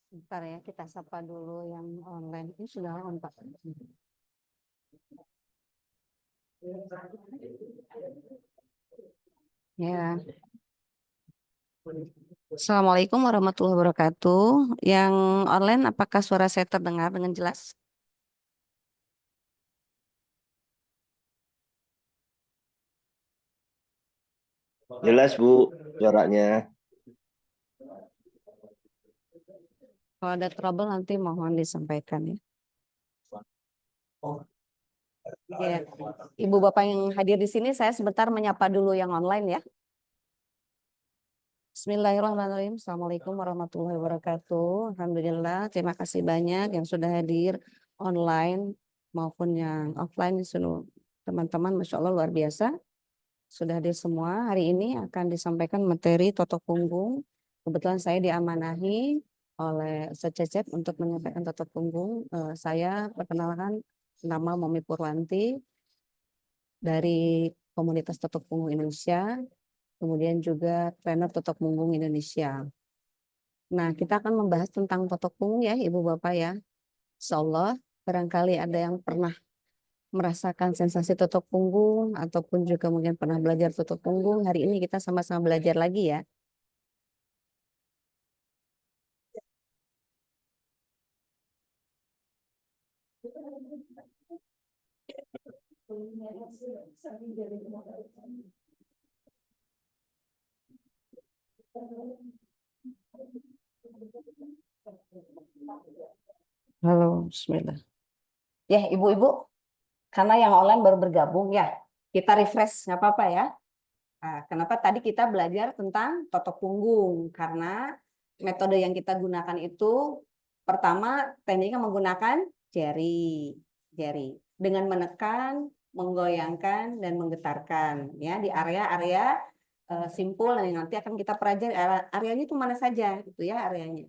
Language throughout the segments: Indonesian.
Bentar ya, kita sapa dulu yang online. Ini sudah on, Pak. Ya. Assalamualaikum warahmatullahi wabarakatuh. Yang online, apakah suara saya terdengar dengan jelas? Jelas Bu, suaranya. Kalau ada trouble nanti mohon disampaikan ya. Ya, Ibu Bapak yang hadir di sini, saya sebentar menyapa dulu yang online ya. Bismillahirrahmanirrahim. Assalamualaikum warahmatullahi wabarakatuh. Alhamdulillah, terima kasih banyak yang sudah hadir online maupun yang offline. Teman-teman, Masya Allah luar biasa. Sudah hadir semua. Hari ini akan disampaikan materi Totok Punggung. Kebetulan saya diamanahi oleh Ustaz Cecep untuk menyampaikan Totok Punggung. Saya perkenalkan nama Momi Purwanti dari komunitas Totok Punggung Indonesia, kemudian juga trainer Totok Punggung Indonesia. Nah, kita akan membahas tentang Totok Punggung ya, Ibu Bapak ya. Insya Allah, barangkali ada yang pernah merasakan sensasi totok punggung ataupun juga mungkin pernah belajar totok punggung. Hari ini kita sama-sama belajar lagi ya. Halo, Bismillah. Ya, Ibu-ibu, karena yang online baru bergabung ya, kita refresh, nggak apa-apa ya. Nah, kenapa tadi kita belajar tentang totok punggung? Karena metode yang kita gunakan itu pertama tekniknya menggunakan jari dengan menekan, menggoyangkan dan menggetarkan ya di area-area simpul yang nanti akan kita pelajari areanya itu mana saja gitu ya areanya.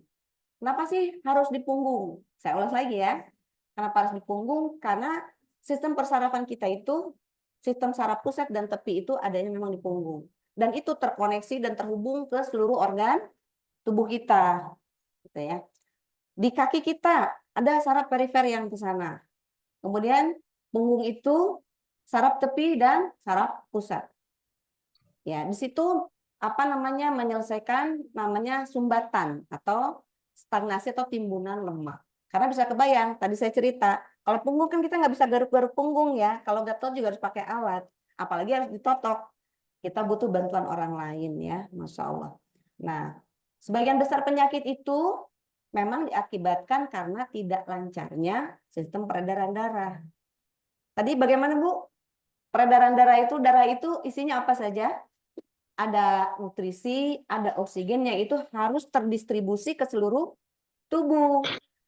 Kenapa sih harus di punggung? Saya ulas lagi ya. Kenapa harus di punggung? Karena sistem persarafan kita itu sistem saraf pusat dan tepi itu adanya memang di punggung. Dan itu terkoneksi dan terhubung ke seluruh organ tubuh kita. Gitu ya. Di kaki kita ada saraf perifer yang ke sana. Kemudian punggung itu saraf tepi dan saraf pusat. Ya, di situ apa namanya menyelesaikan namanya sumbatan atau stagnasi atau timbunan lemak. Karena bisa kebayang, tadi saya cerita, kalau punggung kan kita nggak bisa garuk-garuk punggung ya. Kalau gatot juga harus pakai alat, apalagi harus ditotok. Kita butuh bantuan orang lain ya, Masya Allah. Nah, sebagian besar penyakit itu memang diakibatkan karena tidak lancarnya sistem peredaran darah. Tadi bagaimana Bu? Peredaran darah itu isinya apa saja? Ada nutrisi, ada oksigen yang itu harus terdistribusi ke seluruh tubuh.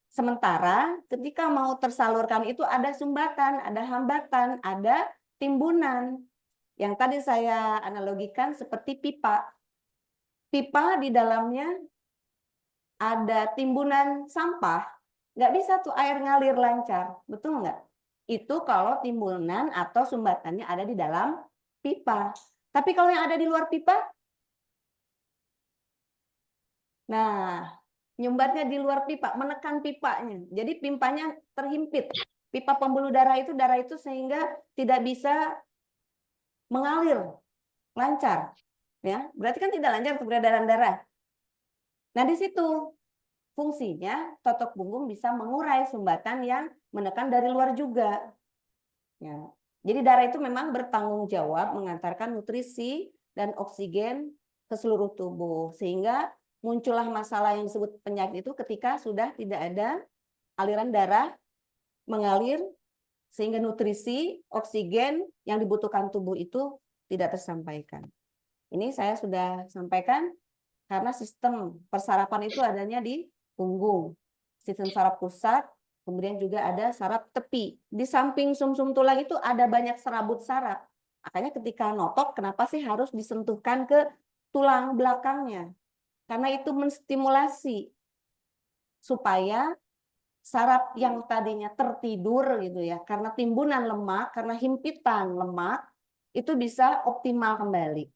Sementara ketika mau tersalurkan itu ada sumbatan, ada hambatan, ada timbunan. Yang tadi saya analogikan seperti pipa. Pipa di dalamnya ada timbunan sampah, nggak bisa tuh air ngalir lancar, betul nggak? Itu kalau timbunan atau sumbatannya ada di dalam pipa. Tapi kalau yang ada di luar pipa, nah nyumbatnya di luar pipa, menekan pipanya. Jadi pipanya terhimpit. Pipa pembuluh darah itu sehingga tidak bisa mengalir lancar. Ya, berarti kan tidak lancar peredaran darah. Nah, di situ fungsinya totok punggung bisa mengurai sumbatan yang menekan dari luar juga. Ya. Jadi darah itu memang bertanggung jawab mengantarkan nutrisi dan oksigen ke seluruh tubuh sehingga muncullah masalah yang disebut penyakit itu ketika sudah tidak ada aliran darah mengalir sehingga nutrisi, oksigen yang dibutuhkan tubuh itu tidak tersampaikan. Ini saya sudah sampaikan karena sistem persarapan itu adanya di punggung. Sistem saraf pusat, kemudian juga ada saraf tepi. Di samping sumsum tulang itu ada banyak serabut saraf. Makanya ketika notok, kenapa sih harus disentuhkan ke tulang belakangnya? Karena itu menstimulasi supaya saraf yang tadinya tertidur gitu ya, karena timbunan lemak, karena himpitan lemak, itu bisa optimal kembali.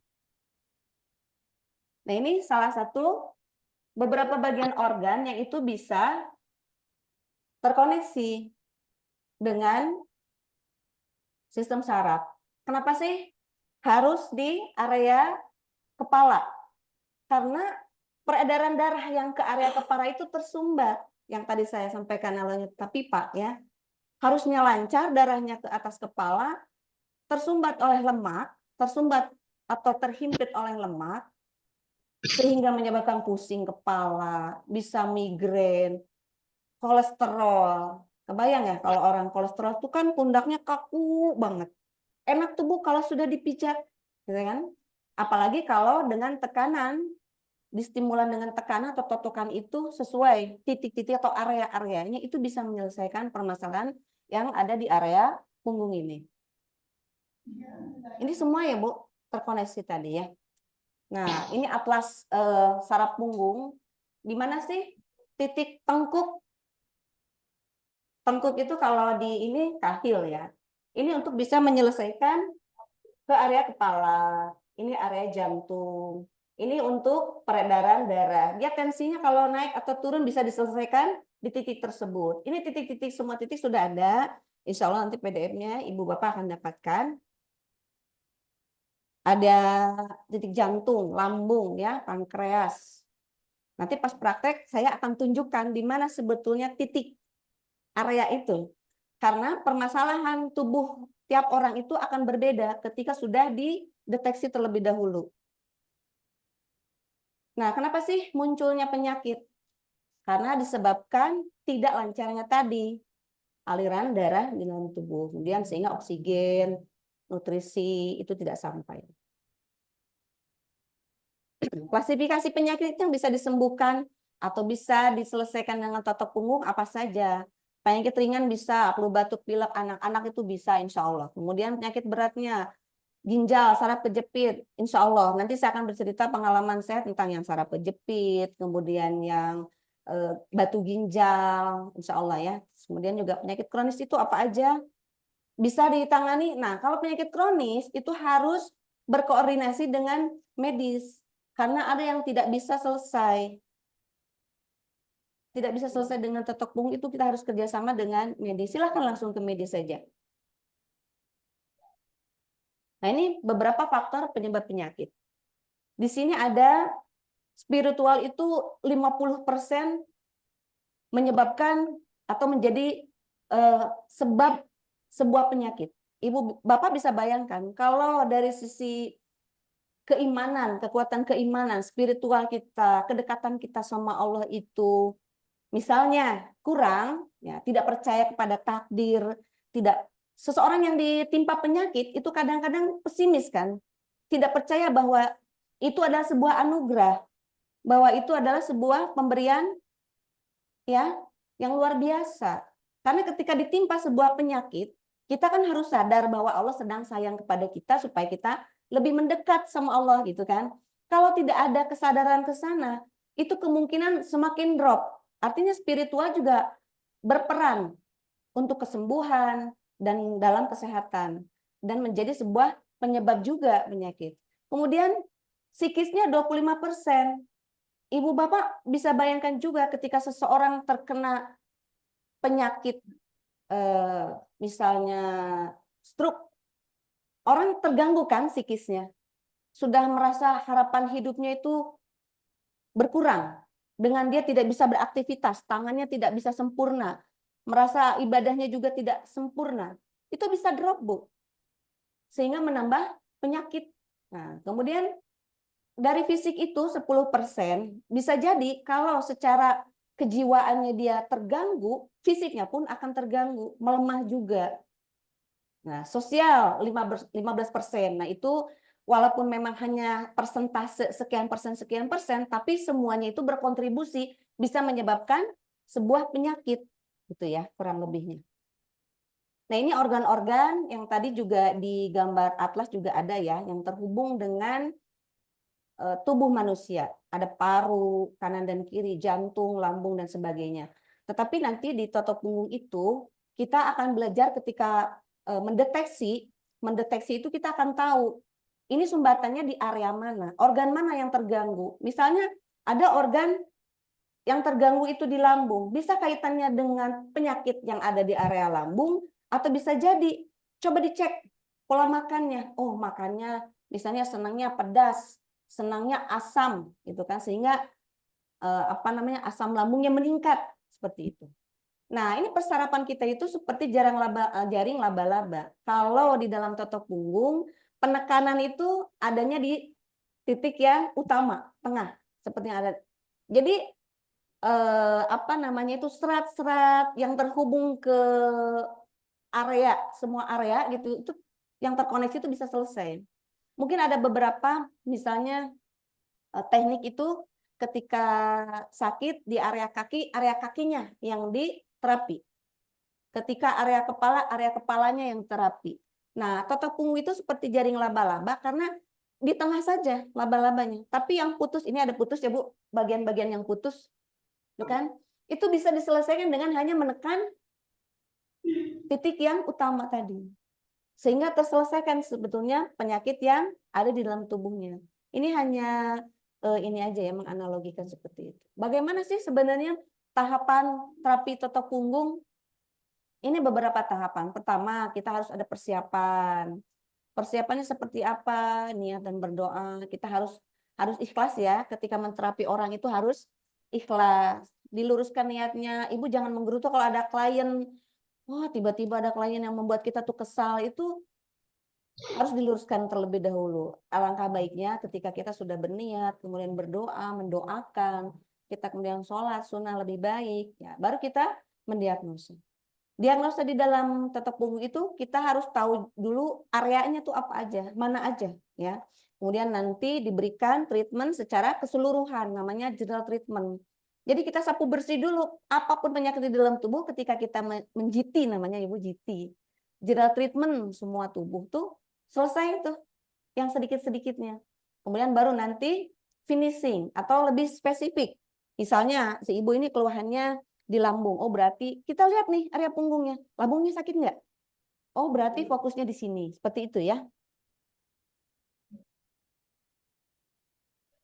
Nah, ini salah satu beberapa bagian organ yang itu bisa terkoneksi dengan sistem saraf. Kenapa sih harus di area kepala? Karena peredaran darah yang ke area kepala itu tersumbat. Yang tadi saya sampaikan namanya pipa ya. Harusnya lancar darahnya ke atas kepala, tersumbat oleh lemak, tersumbat atau terhimpit oleh lemak, sehingga menyebabkan pusing kepala, bisa migrain, kolesterol. Kebayang ya kalau orang kolesterol itu kan pundaknya kaku banget. Enak tubuh kalau sudah dipijat, gitu kan? Apalagi kalau dengan tekanan, distimulan dengan tekanan atau totokan itu sesuai titik-titik atau area-areanya itu bisa menyelesaikan permasalahan yang ada di area punggung ini. Ini semua ya Bu, terkoneksi tadi ya. Nah, ini atlas saraf punggung. Di mana sih titik tengkuk? Tengkuk itu kalau di ini kahil ya. Ini untuk bisa menyelesaikan ke area kepala. Ini area jantung. Ini untuk peredaran darah. Dia tensinya kalau naik atau turun bisa diselesaikan di titik tersebut. Ini titik-titik, semua titik sudah ada. Insya Allah nanti PDF-nya Ibu Bapak akan dapatkan. Ada titik jantung, lambung, ya, pankreas. Nanti pas praktek saya akan tunjukkan di mana sebetulnya titik area itu. Karena permasalahan tubuh tiap orang itu akan berbeda ketika sudah dideteksi terlebih dahulu. Nah, kenapa sih munculnya penyakit? Karena disebabkan tidak lancarnya tadi aliran darah di dalam tubuh. Kemudian sehingga oksigen, nutrisi itu tidak sampai. Klasifikasi penyakit yang bisa disembuhkan atau bisa diselesaikan dengan totok punggung apa saja. Penyakit ringan bisa, flu batuk pilek anak-anak itu bisa insya Allah. Kemudian penyakit beratnya, ginjal, saraf kejepit, insya Allah. Nanti saya akan bercerita pengalaman saya tentang yang saraf kejepit, kemudian yang batu ginjal, insya Allah ya. Kemudian juga penyakit kronis itu apa aja bisa ditangani. Nah, kalau penyakit kronis itu harus berkoordinasi dengan medis. Karena ada yang tidak bisa selesai. Tidak bisa selesai dengan totok punggung itu kita harus kerjasama dengan medis. Silahkan langsung ke medis saja. Nah, ini beberapa faktor penyebab penyakit. Di sini ada spiritual itu 50% menyebabkan atau menjadi sebab sebuah penyakit. Ibu Bapak bisa bayangkan kalau dari sisi keimanan, kekuatan keimanan, spiritual kita, kedekatan kita sama Allah itu misalnya kurang, ya, tidak percaya kepada takdir, tidak, seseorang yang ditimpa penyakit itu kadang-kadang pesimis kan, tidak percaya bahwa itu adalah sebuah anugerah, bahwa itu adalah sebuah pemberian ya yang luar biasa. Karena ketika ditimpa sebuah penyakit, kita kan harus sadar bahwa Allah sedang sayang kepada kita supaya kita lebih mendekat sama Allah gitu kan. Kalau tidak ada kesadaran ke sana, itu kemungkinan semakin drop. Artinya spiritual juga berperan untuk kesembuhan dan dalam kesehatan dan menjadi sebuah penyebab juga penyakit. Kemudian psikisnya 25%. Ibu Bapak bisa bayangkan juga ketika seseorang terkena penyakit misalnya stroke, orang terganggu kan psikisnya. Sudah merasa harapan hidupnya itu berkurang. Dengan dia tidak bisa beraktivitas, tangannya tidak bisa sempurna, merasa ibadahnya juga tidak sempurna. Itu bisa drop, Bu. Sehingga menambah penyakit. Nah, kemudian dari fisik itu 10% bisa jadi kalau secara kejiwaannya dia terganggu, fisiknya pun akan terganggu, melemah juga. Nah, sosial 15%. Nah, itu walaupun memang hanya persentase sekian persen, tapi semuanya itu berkontribusi bisa menyebabkan sebuah penyakit, gitu ya, kurang lebihnya. Nah, ini organ-organ yang tadi juga di gambar atlas juga ada ya, yang terhubung dengan tubuh manusia. Ada paru, kanan dan kiri, jantung, lambung, dan sebagainya. Tetapi nanti di totok punggung itu, kita akan belajar ketika mendeteksi itu kita akan tahu ini sumbatannya di area mana, organ mana yang terganggu. Misalnya ada organ yang terganggu itu di lambung, bisa kaitannya dengan penyakit yang ada di area lambung, atau bisa jadi, coba dicek pola makannya. Oh, makannya misalnya senangnya pedas, senangnya asam, gitu kan, sehingga asam lambungnya meningkat seperti itu. Nah, ini persarapan kita itu seperti jaring laba-laba. Kalau di dalam totok punggung, penekanan itu adanya di titik yang utama, tengah, seperti yang ada. Jadi itu serat-serat yang terhubung ke area, semua area gitu, itu yang terkoneksi itu bisa selesai. Mungkin ada beberapa, misalnya teknik itu ketika sakit di area kakinya yang diterapi. Ketika area kepalanya yang terapi. Nah, totok punggung itu seperti jaring laba-laba karena di tengah saja laba-labanya. Tapi yang putus, ini ada putus ya Bu, bagian-bagian yang putus, kan? Itu bisa diselesaikan dengan hanya menekan titik yang utama tadi. Sehingga terselesaikan sebetulnya penyakit yang ada di dalam tubuhnya. Ini hanya ini aja ya, menganalogikan seperti itu. Bagaimana sih sebenarnya tahapan terapi totok punggung? Ini beberapa tahapan. Pertama, kita harus ada persiapan. Persiapannya seperti apa? Niat dan berdoa. Kita harus ikhlas ya. Ketika menterapi orang itu harus ikhlas. Diluruskan niatnya. Ibu jangan menggerutu kalau ada klien. Wah, tiba-tiba ada klien yang membuat kita tuh kesal. Itu harus diluruskan terlebih dahulu. Alangkah baiknya ketika kita sudah berniat, kemudian berdoa, mendoakan, kita kemudian sholat, sunnah lebih baik, ya, baru kita mendiagnosa. Diagnosa di dalam totok punggung itu kita harus tahu dulu areanya tuh apa aja, mana aja, ya. Kemudian nanti diberikan treatment secara keseluruhan, namanya general treatment. Jadi kita sapu bersih dulu apapun penyakit di dalam tubuh ketika kita menjiti, namanya Ibu jiti. General treatment semua tubuh tuh selesai itu yang sedikit-sedikitnya. Kemudian baru nanti finishing atau lebih spesifik. Misalnya si ibu ini keluhannya di lambung. Oh, berarti kita lihat nih area punggungnya. Lambungnya sakit nggak? Oh, berarti fokusnya di sini. Seperti itu ya.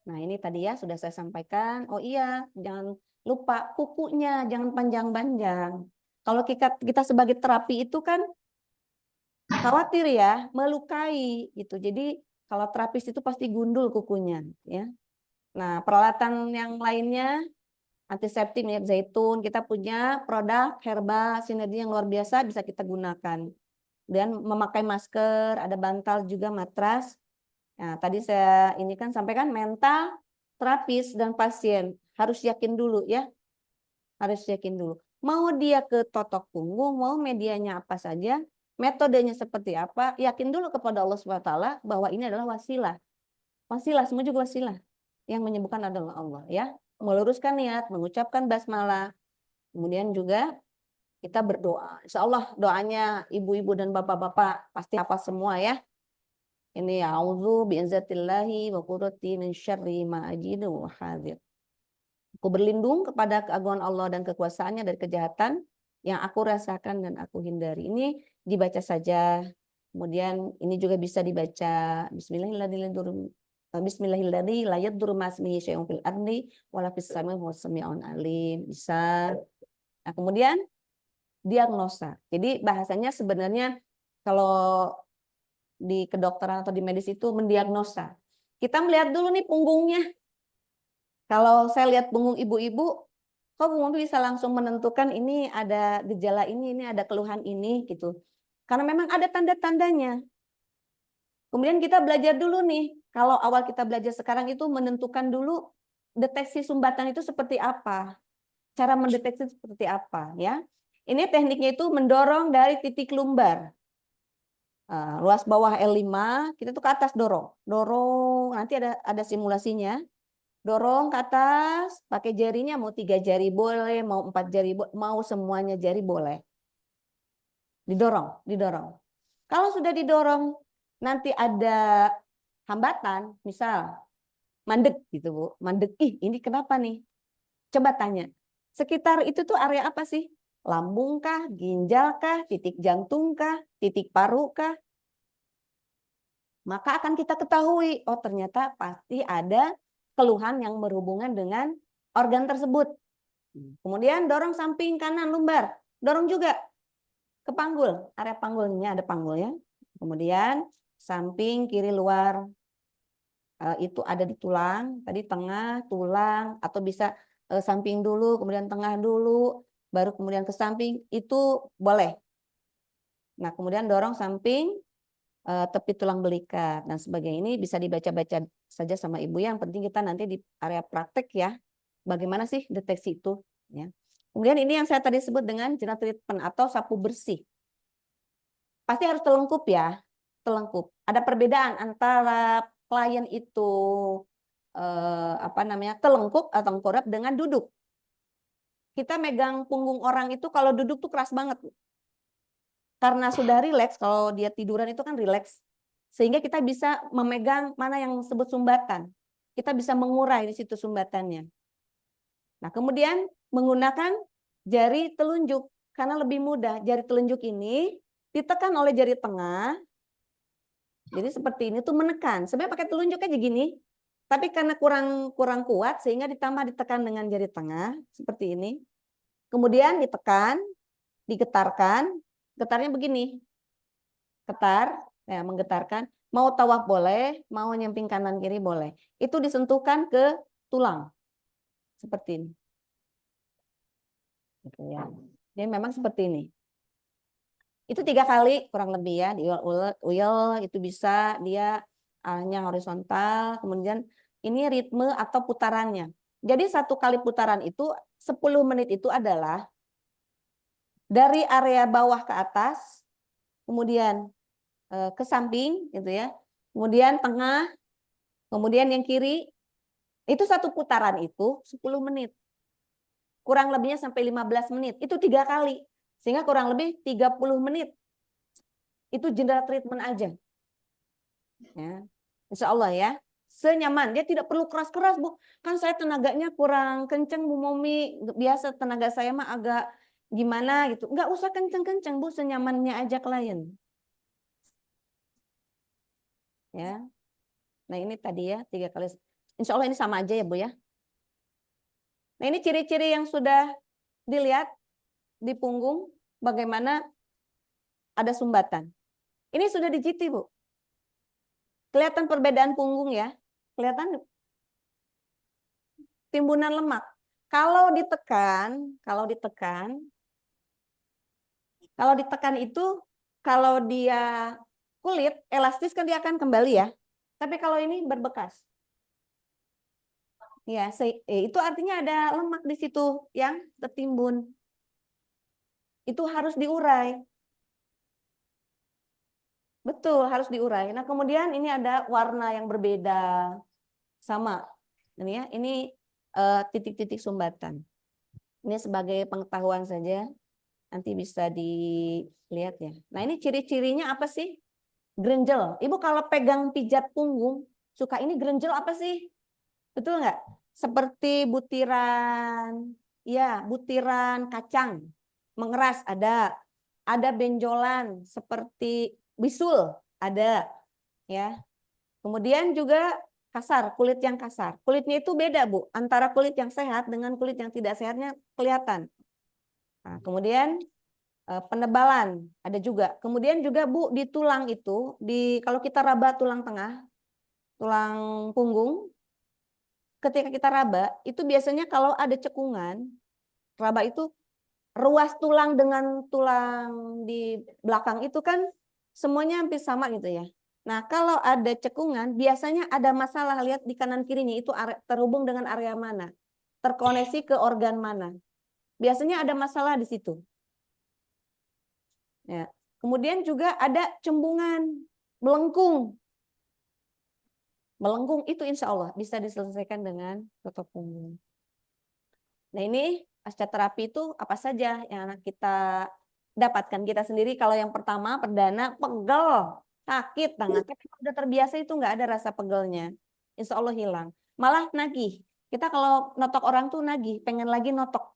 Nah, ini tadi ya sudah saya sampaikan. Oh iya, jangan lupa kukunya, jangan panjang-panjang. Kalau kita sebagai terapi itu kan khawatir ya, melukai gitu. Jadi kalau terapis itu pasti gundul kukunya ya. Nah, peralatan yang lainnya antiseptik minyak zaitun, kita punya produk herba sinergi yang luar biasa bisa kita gunakan. Dan memakai masker, ada bantal juga matras. Nah, tadi saya ini kan sampaikan mental, terapis dan pasien harus yakin dulu ya. Harus yakin dulu. Mau dia ke totok punggung, mau medianya apa saja, metodenya seperti apa, yakin dulu kepada Allah SWT bahwa ini adalah wasilah. Wasilah, semua juga wasilah. Yang menyembuhkan adalah Allah ya. Meluruskan niat, mengucapkan basmalah, kemudian juga kita berdoa. Insya Allah doanya ibu-ibu dan bapak-bapak pasti hafal semua ya. Ini a'udzu bi'izzatillahi wa qudrati min syarri ma ajidu wa hadir. Aku berlindung kepada keagungan Allah dan kekuasaannya dari kejahatan yang aku rasakan dan aku hindari. Ini dibaca saja. Kemudian ini juga bisa dibaca Bismillahirrahmanirrahim la yadurru ma'asmihi syai'un fil ardi wala fis samai huwas sami'un alim. Bisa. Nah, kemudian diagnosa. Jadi bahasanya sebenarnya kalau di kedokteran atau di medis itu mendiagnosa. Kita melihat dulu nih punggungnya. Kalau saya lihat punggung ibu-ibu, kok punggung bisa langsung menentukan ini ada gejala ini ada keluhan ini gitu. Karena memang ada tanda-tandanya. Kemudian kita belajar dulu nih. Kalau awal kita belajar sekarang itu menentukan dulu deteksi sumbatan itu seperti apa. Cara mendeteksi seperti apa ya. Ini tekniknya itu mendorong dari titik lumbar. Luas bawah L5, kita tuh ke atas dorong. Dorong, nanti ada simulasinya. Dorong ke atas, pakai jarinya mau 3 jari boleh, mau 4 jari, mau semuanya jari boleh. Didorong, didorong. Kalau sudah didorong, nanti ada hambatan, misal mandek gitu Bu. Mandek, ini kenapa nih? Coba tanya. Sekitar itu tuh area apa sih? Lambung kah, ginjal kah, titik jantung kah, titik paru kah? Maka akan kita ketahui, oh ternyata pasti ada keluhan yang berhubungan dengan organ tersebut. Kemudian dorong samping kanan lumbar. Dorong juga ke panggul. Area panggulnya ada panggulnya. Kemudian samping kiri luar. Itu ada di tulang. Tadi tengah, tulang. Atau bisa samping dulu, kemudian tengah dulu. Baru kemudian ke samping. Itu boleh. Nah, kemudian dorong samping tepi tulang belikat dan sebagainya. Ini bisa dibaca-baca saja sama ibu. Yang penting kita nanti di area praktek ya. Bagaimana sih deteksi itu? Ya. Kemudian ini yang saya tadi sebut dengan general treatment atau sapu bersih. Pasti harus telungkup ya, telungkup. Ada perbedaan antara klien itu telungkup atau tengkurap dengan duduk. Kita megang punggung orang itu kalau duduk tuh keras banget. Karena sudah rileks, kalau dia tiduran itu kan rileks. Sehingga kita bisa memegang mana yang disebut sumbatan. Kita bisa mengurai di situ sumbatannya. Nah, kemudian menggunakan jari telunjuk. Karena lebih mudah. Jari telunjuk ini ditekan oleh jari tengah. Jadi seperti ini tuh menekan. Sebenarnya pakai telunjuk aja gini. Tapi karena kurang kuat sehingga ditambah ditekan dengan jari tengah. Seperti ini. Kemudian ditekan, digetarkan. Getarnya begini. Getar, ya, menggetarkan. Mau tawaf boleh, mau nyamping kanan kiri boleh. Itu disentuhkan ke tulang. Seperti ini. Gitu ya. Jadi memang seperti ini. Itu 3 kali kurang lebih ya. Diuyel itu bisa dia hanya horizontal. Kemudian ini ritme atau putarannya. Jadi 1 kali putaran itu 10 menit itu adalah dari area bawah ke atas. Kemudian ke samping gitu ya. Kemudian tengah. Kemudian yang kiri. Itu 1 putaran itu 10 menit. Kurang lebihnya sampai 15 menit. Itu 3 kali. Sehingga kurang lebih 30 menit. Itu general treatment aja. Ya. Insya Allah ya. Senyaman. Dia tidak perlu keras-keras, Bu. Kan saya tenaganya kurang kenceng, Bu Momi. Biasa tenaga saya mah agak gimana gitu. Nggak usah kenceng-kenceng, Bu. Senyamannya aja klien. Ya. Nah ini tadi ya 3 kali. Insya Allah ini sama aja ya, Bu ya. Nah ini ciri-ciri yang sudah dilihat di punggung. Bagaimana ada sumbatan. Ini sudah di GT, Bu. Kelihatan perbedaan punggung ya. Kelihatan timbunan lemak. Kalau ditekan itu, kalau dia kulit elastis kan dia akan kembali ya. Tapi kalau ini berbekas. Ya, itu artinya ada lemak di situ yang tertimbun. Itu harus diurai. Betul, harus diurai. Nah, kemudian ini ada warna yang berbeda. Sama. Ini ya, ini titik-titik sumbatan. Ini sebagai pengetahuan saja. Nanti bisa dilihat ya. Nah, ini ciri-cirinya apa sih? Grenjel. Ibu kalau pegang pijat punggung, suka ini grenjel apa sih? Betul nggak? Seperti butiran, ya, butiran kacang. Mengeras ada. Ada benjolan seperti bisul, ada. Ya. Kemudian juga kasar, kulit yang kasar. Kulitnya itu beda, Bu. Antara kulit yang sehat dengan kulit yang tidak sehatnya kelihatan. Nah, kemudian penebalan ada juga. Kemudian juga Bu di tulang itu, kalau kita raba tulang tengah, tulang punggung, ketika kita raba itu biasanya kalau ada cekungan, raba itu ruas tulang dengan tulang di belakang itu kan semuanya hampir sama gitu ya. Nah, kalau ada cekungan, biasanya ada masalah. Lihat di kanan kirinya itu terhubung dengan area mana, terkoneksi ke organ mana. Biasanya ada masalah di situ. Ya. Kemudian juga ada cembungan, melengkung. Melengkung itu insya Allah bisa diselesaikan dengan totok punggung. Nah ini pasca terapi itu apa saja yang kita dapatkan kita sendiri. Kalau yang pertama perdana pegel, sakit tangan. Tapi kalau udah terbiasa itu nggak ada rasa pegelnya. Insya Allah hilang. Malah nagih. Kita kalau notok orang tuh nagih, pengen lagi notok.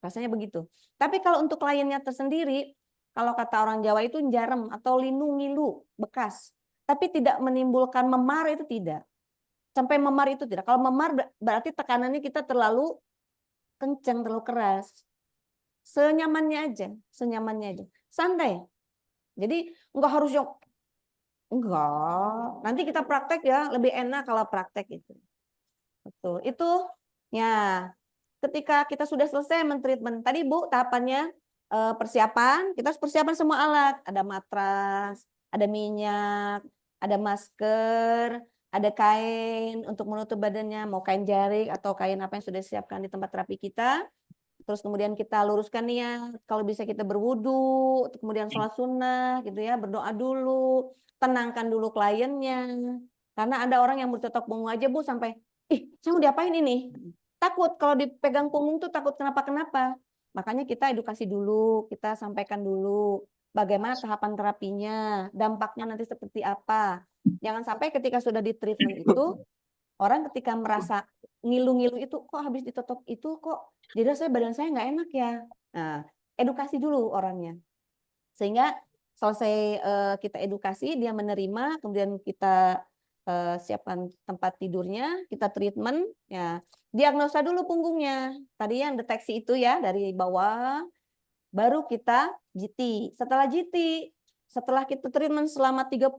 Rasanya begitu. Tapi kalau untuk kliennya tersendiri, kalau kata orang Jawa itu jarem atau linu ngilu bekas. Tapi tidak menimbulkan memar itu tidak. Sampai memar itu tidak. Kalau memar berarti tekanannya kita terlalu kenceng, terlalu keras. Senyamannya aja, senyamannya aja. Santai. Jadi nggak harus yang enggak. Nanti kita praktek ya, lebih enak kalau praktek itu. Betul. Itu ya. Ketika kita sudah selesai mentreatment tadi Bu, tahapannya persiapan, kita harus persiapan semua alat, ada matras, ada minyak, ada masker, ada kain untuk menutup badannya, mau kain jarik atau kain apa yang sudah disiapkan di tempat terapi kita. Terus kemudian kita luruskan niat, kalau bisa kita berwudu, kemudian sholat sunnah gitu ya, berdoa dulu, tenangkan dulu kliennya. Karena ada orang yang bertotok punggung aja Bu sampai, ih saya mau diapain ini? Takut kalau dipegang punggung tuh takut kenapa-kenapa. Makanya kita edukasi dulu, kita sampaikan dulu bagaimana tahapan terapinya, dampaknya nanti seperti apa. Jangan sampai ketika sudah di treatment itu, orang ketika merasa ngilu-ngilu itu, kok habis ditotok itu kok jadi badan saya nggak enak ya. Nah, edukasi dulu orangnya. Sehingga selesai kita edukasi, dia menerima, kemudian kita siapkan tempat tidurnya, kita treatment, ya diagnosa dulu punggungnya. Tadi yang deteksi itu ya dari bawah, baru kita GT. Setelah GT, setelah kita treatment selama 30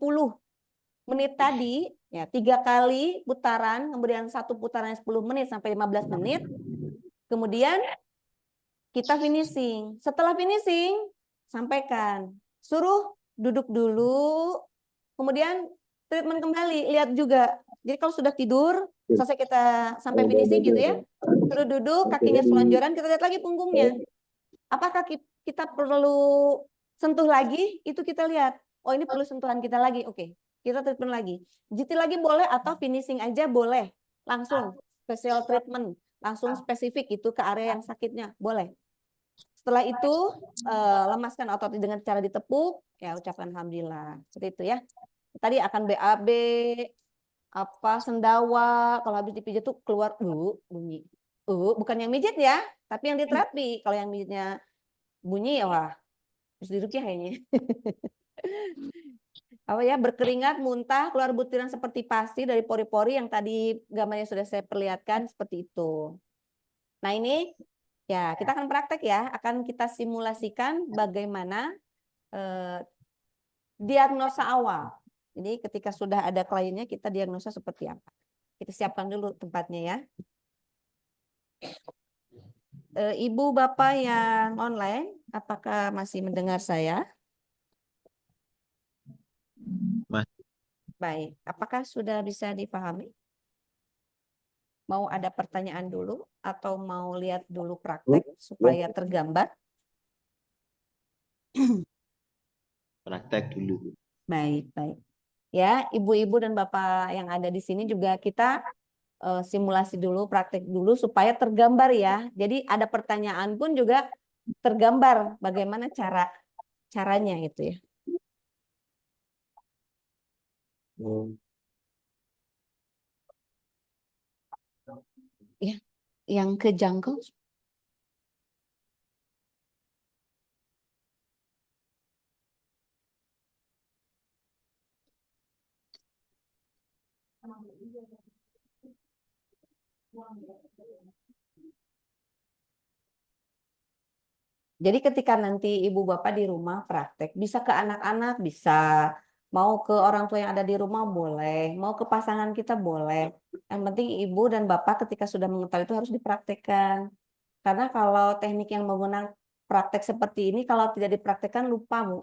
menit tadi, ya 3 kali putaran, kemudian satu putaran 10 menit sampai 15 menit, kemudian kita finishing. Setelah finishing, sampaikan, suruh duduk dulu, kemudian treatment kembali, lihat juga. Jadi kalau sudah tidur, selesai kita sampai finishing gitu ya, suruh duduk, kakinya selonjoran, kita lihat lagi punggungnya. Apakah kita perlu sentuh lagi? Itu kita lihat. Oh ini perlu sentuhan kita lagi, oke. Kita treatment lagi. GT lagi boleh atau finishing aja boleh. Langsung special treatment, langsung spesifik itu ke area yang sakitnya, boleh. Setelah itu lemaskan otot dengan cara ditepuk, ya ucapkan alhamdulillah. Seperti itu ya. Tadi akan BAB, apa sendawa, kalau habis dipijat tuh keluar bunyi. Bukan yang mijit ya, tapi yang diterapi. Kalau yang mijitnya bunyi ya wah, harus dirukyah kayaknya. Apa ya, berkeringat, muntah, keluar butiran seperti pasti dari pori-pori yang tadi gambarnya sudah saya perlihatkan seperti itu. Nah ini ya, kita akan praktek ya, akan kita simulasikan bagaimana diagnosa awal. Jadi ketika sudah ada kliennya, kita diagnosa seperti apa. Kita siapkan dulu tempatnya ya. Ibu Bapak yang online, apakah masih mendengar saya? Baik, apakah sudah bisa dipahami? Mau ada pertanyaan dulu atau mau lihat dulu praktek supaya tergambar? Praktek dulu. Baik, baik. Ya, ibu-ibu dan bapak yang ada di sini juga kita simulasi dulu, praktek dulu supaya tergambar ya. Jadi ada pertanyaan pun juga tergambar bagaimana caranya itu ya. Ya, yang kejangkau. Jadi ketika nanti ibu bapak di rumah praktek, bisa ke anak-anak, bisa mau ke orang tua yang ada di rumah boleh, mau ke pasangan kita boleh. Yang penting ibu dan bapak ketika sudah mengetahui itu harus dipraktekkan. Karena kalau teknik yang menggunakan praktek seperti ini, kalau tidak dipraktekkan lupa, Bu.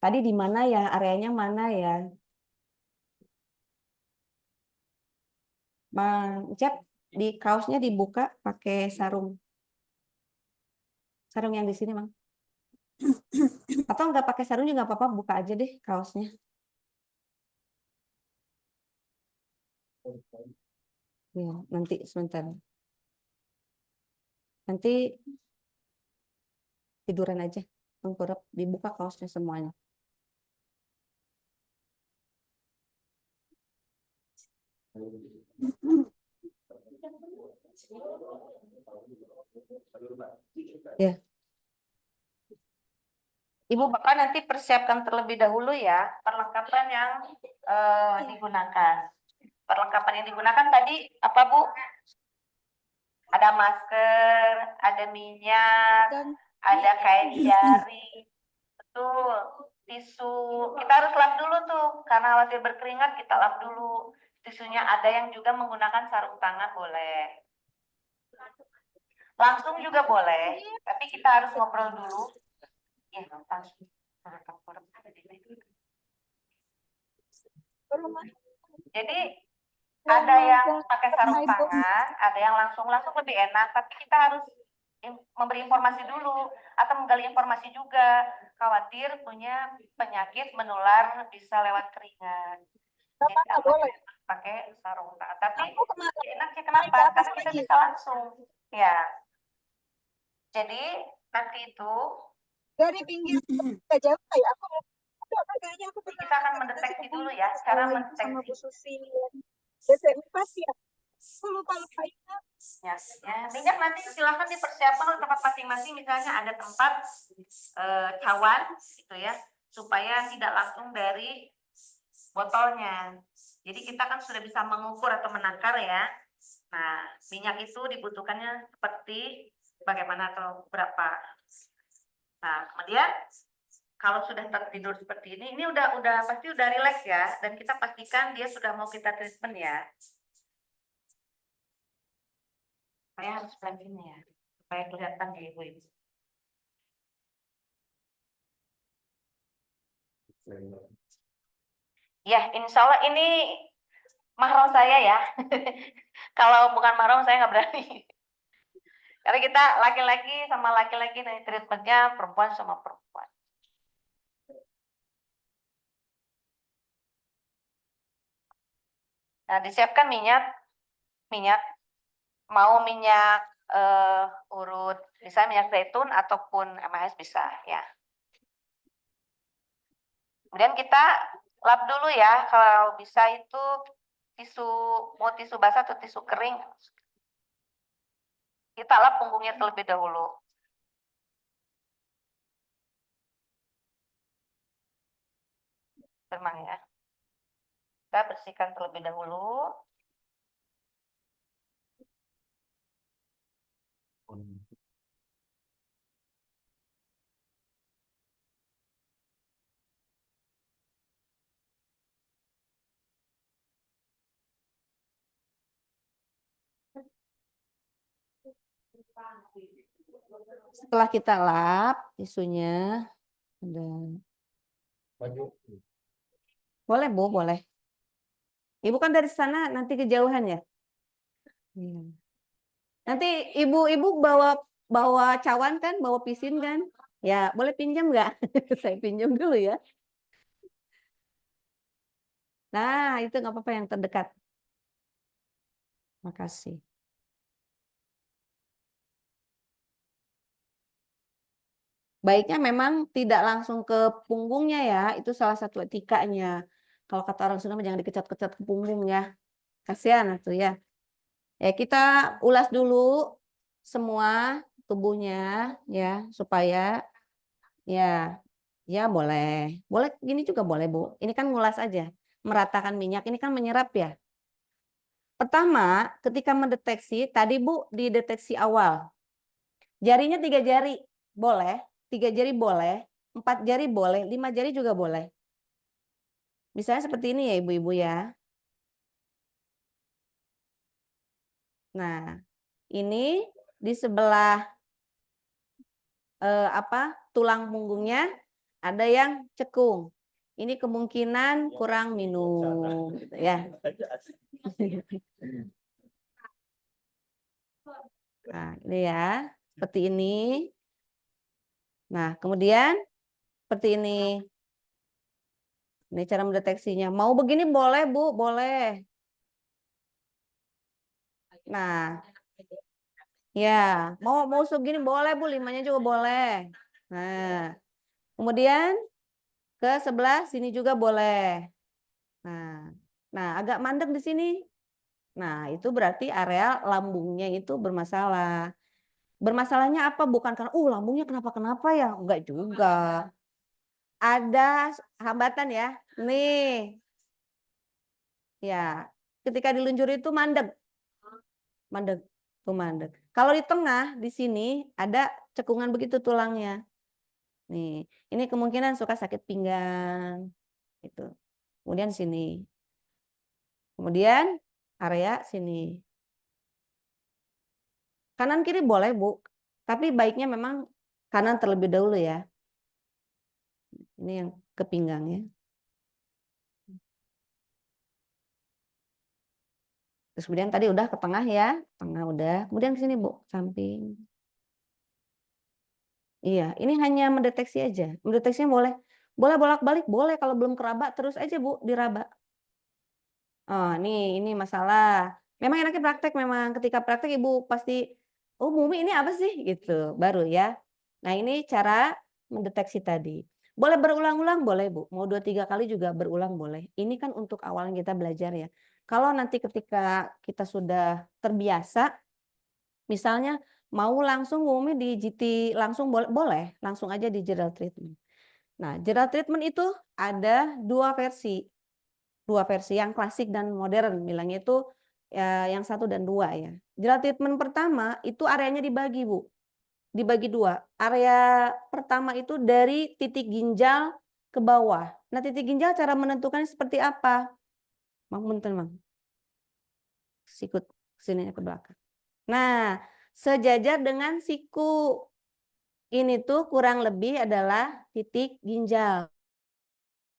Tadi di mana ya, areanya mana ya? Mang Cep, di kaosnya dibuka pakai sarung. Sarung yang di sini, Mang. Atau nggak pakai sarung juga nggak apa-apa, buka aja deh kaosnya. Ya, nanti sebentar. Nanti tiduran aja, tengkurap, dibuka kaosnya semuanya. Ya. Ibu Bapak nanti persiapkan terlebih dahulu ya perlengkapan yang digunakan. Perlengkapan yang digunakan tadi apa Bu? Ada masker, ada minyak, ada kain jari. Betul. Tisu. Kita harus lap dulu tuh. Karena khawatir berkeringat, kita lap dulu. Tisunya ada yang juga menggunakan sarung tangan boleh. Langsung juga boleh. Tapi kita harus ngobrol dulu. Ya, langsung. Jadi ada yang pakai sarung tangan, ada yang langsung lebih enak, tapi kita harus memberi informasi dulu atau menggali informasi juga. Khawatir punya penyakit menular bisa lewat keringat. Jadi boleh pakai sarung tangan. Tapi enaknya kenapa? Karena kita bisa langsung. Ya. Jadi nanti itu dari pinggir ke jauh ya aku kita akan mendeteksi dulu ya, cara sama Bu mendeteksi. Susi DC4 ya. Aku lupa ingat. Ya, minyak nanti silahkan dipersiapkan untuk tempat masing-masing. Misalnya ada tempat cawan, gitu ya, supaya tidak langsung dari botolnya. Jadi kita kan sudah bisa mengukur atau menakar ya. Nah, minyak itu dibutuhkannya seperti bagaimana atau berapa. Nah, kemudian kalau sudah tertidur seperti ini udah pasti udah rileks ya, dan kita pastikan dia sudah mau kita treatment ya. Saya harus pelan ini ya, supaya kelihatan di ibu ini. Ya, insya Allah ini mahram saya ya. Kalau bukan mahram saya nggak berani. Karena kita laki-laki sama laki-laki, nih treatmentnya perempuan sama perempuan. Nah, disiapkan minyak mau minyak urut, bisa minyak zaitun ataupun MHS bisa ya. Kemudian kita lap dulu ya, kalau bisa itu mau tisu basah atau tisu kering. Kita lap punggungnya terlebih dahulu. Memang ya. Kita bersihkan terlebih dahulu. Setelah kita lap tisunya, boleh Bu, boleh. Ibu kan dari sana nanti kejauhan ya. Nanti ibu bawa cawan kan, bawa pisin kan? Ya, boleh pinjam nggak? Saya pinjam dulu ya. Nah, itu nggak apa-apa yang terdekat. Makasih. Baiknya memang tidak langsung ke punggungnya ya, itu salah satu etikanya. Kalau kata orang Sunda jangan dikecat-kecat ke punggung ya. Kasihan tuh ya. Ya, kita ulas dulu semua tubuhnya ya, supaya ya boleh. Boleh gini juga boleh, Bu. Ini kan ngulas aja, meratakan minyak, ini kan menyerap ya. Pertama, ketika mendeteksi, tadi Bu dideteksi awal. Jarinya 3 jari boleh, 3 jari boleh, 4 jari boleh, 5 jari juga boleh. Misalnya seperti ini ya ibu-ibu ya. Nah, ini di sebelah tulang punggungnya ada yang cekung. Ini kemungkinan kurang minum, gitu ya. Nah, ini ya, seperti ini. Nah, kemudian seperti ini. Ini cara mendeteksinya. Mau begini boleh, Bu, boleh. Nah, ya, mau segini boleh, Bu, 5-nya juga boleh. Nah, kemudian ke sebelah sini juga boleh. Nah, agak mandek di sini. Nah, itu berarti area lambungnya itu bermasalah. Bermasalahnya apa? Bukan karena, lambungnya kenapa-kenapa ya? Enggak juga. Ada hambatan ya. Nih. Ya, ketika diluncur itu mandek. Mandek. Tuh mandek. Kalau di tengah di sini ada cekungan begitu tulangnya. Nih, ini kemungkinan suka sakit pinggang gitu. Kemudian sini. Kemudian area sini. Kanan kiri boleh, Bu. Tapi baiknya memang kanan terlebih dahulu ya. Ini yang ke pinggangnya. Terus kemudian tadi udah ke tengah ya. Tengah udah. Kemudian ke sini, Bu, samping. Iya, ini hanya mendeteksi aja. Mendeteksinya boleh. Boleh bolak-balik, boleh. Kalau belum keraba, terus aja, Bu, diraba. Oh, ini masalah. Memang enaknya praktek memang. Ketika praktek Ibu pasti, oh Mumi ini apa sih? Gitu, baru ya. Nah ini cara mendeteksi tadi. Boleh berulang-ulang, boleh Bu. Mau 2-3 kali juga berulang boleh. Ini kan untuk awalnya kita belajar ya. Kalau nanti ketika kita sudah terbiasa, misalnya mau langsung Mumi di GT langsung boleh, boleh. Langsung aja di Gel treatment. Nah, Gel treatment itu ada 2 versi. 2 versi, yang klasik dan modern, bilangnya itu yang 1 dan 2 ya. Gel treatment pertama itu areanya dibagi, Bu. Dibagi 2. Area pertama itu dari titik ginjal ke bawah. Nah, titik ginjal cara menentukannya seperti apa? Mang, punten, Mang. Sikut sini ke belakang. Nah, sejajar dengan siku. Ini tuh kurang lebih adalah titik ginjal.